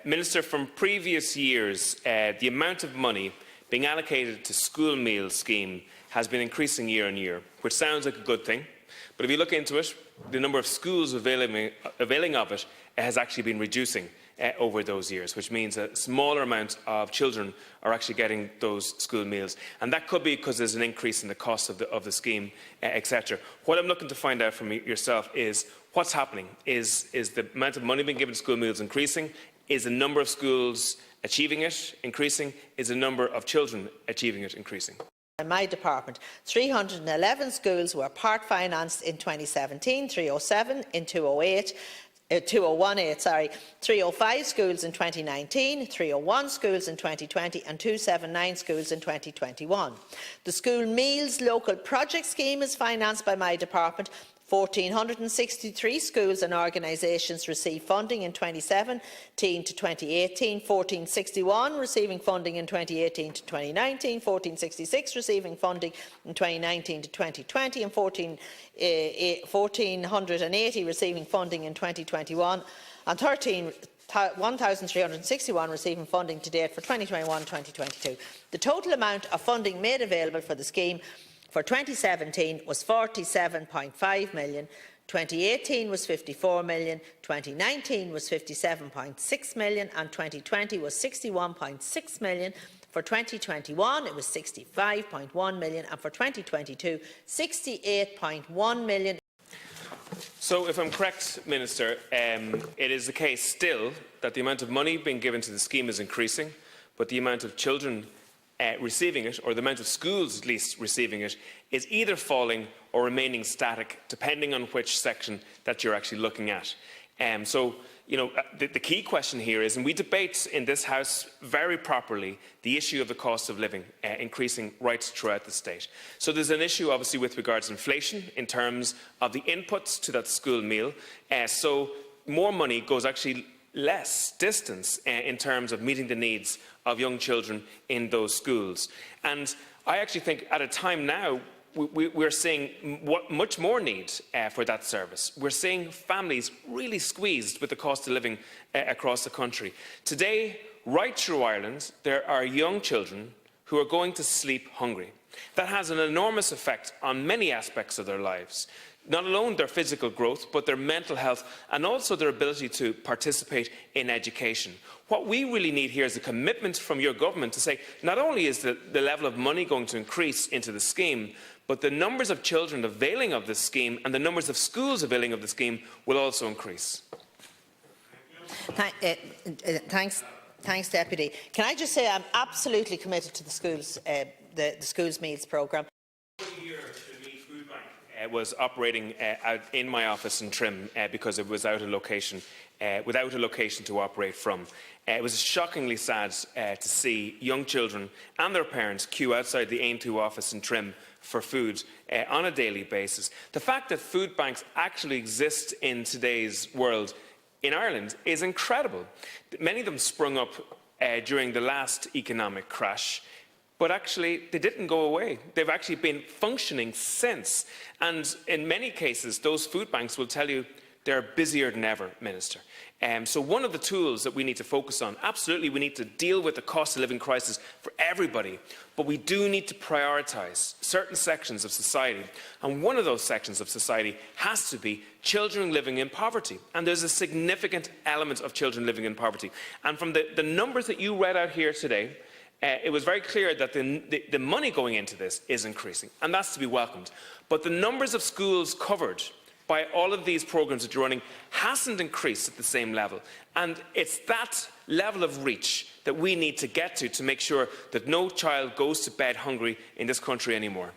Minister, from previous years, the amount of money being allocated to school meal scheme has been increasing year on year, which sounds like a good thing. But if you look into it, the number of schools availing of it has actually been reducing over those years, which means a smaller amount of children are actually getting those school meals. And that could be because there's an increase in the cost of the scheme, etc. What I'm looking to find out from yourself is what's happening. Is the amount of money being given to school meals increasing? Is the number of schools achieving it increasing? Is the number of children achieving it increasing? In my department, 311 schools were part-financed in 2017, 307 in 2018, 305 schools in 2019, 301 schools in 2020 and 279 schools in 2021. The School Meals Local Project Scheme is financed by my department. 1,463 schools and organisations received funding in 2017 to 2018, 1,461 receiving funding in 2018 to 2019, 1,466 receiving funding in 2019 to 2020 and 1,480 receiving funding in 2021 and 1,361 receiving funding to date for 2021-2022. The total amount of funding made available for the scheme for 2017 was 47.5 million, 2018 was 54 million, 2019 was 57.6 million and 2020 was 61.6 million. For 2021 it was 65.1 million and for 2022 68.1 million. So if I'm correct, Minister, it is the case still that the amount of money being given to the scheme is increasing, but the amount of children receiving it, or the amount of schools at least receiving it, is either falling or remaining static, depending on which section that you're actually looking at. So, you know, the key question here is, and we debate in this House very properly the issue of the cost of living increasing right throughout the state. So there's an issue, obviously, with regards to inflation in terms of the inputs to that school meal. So more money goes actually less distance in terms of meeting the needs of young children in those schools. And I actually think at a time now we're seeing much more need for that service. We're seeing families really squeezed with the cost of living across the country. Today, right through Ireland, there are young children who are going to sleep hungry. That has an enormous effect on many aspects of their lives. Not alone their physical growth, but their mental health and also their ability to participate in education. What we really need here is a commitment from your government to say not only is the level of money going to increase into the scheme, but the numbers of children availing of this scheme and the numbers of schools availing of the scheme will also increase. Thanks, Deputy. Can I just say I'm absolutely committed to the schools meals programme. Was operating out in my office in Trim because it was out of location, without a location to operate from. It was shockingly sad to see young children and their parents queue outside the Aontú office in Trim for food on a daily basis. The fact that food banks actually exist in today's world in Ireland is incredible. Many of them sprung up during the last economic crash. But actually, they didn't go away. They've actually been functioning since. And in many cases, those food banks will tell you they're busier than ever, Minister. So one of the tools that we need to focus on, absolutely, we need to deal with the cost of living crisis for everybody. But we do need to prioritise certain sections of society. And one of those sections of society has to be children living in poverty. And there's a significant element of children living in poverty. And from the numbers that you read out here today, it was very clear that the money going into this is increasing, and that's to be welcomed. But the numbers of schools covered by all of these programmes that you're running hasn't increased at the same level. And it's that level of reach that we need to get to make sure that no child goes to bed hungry in this country anymore.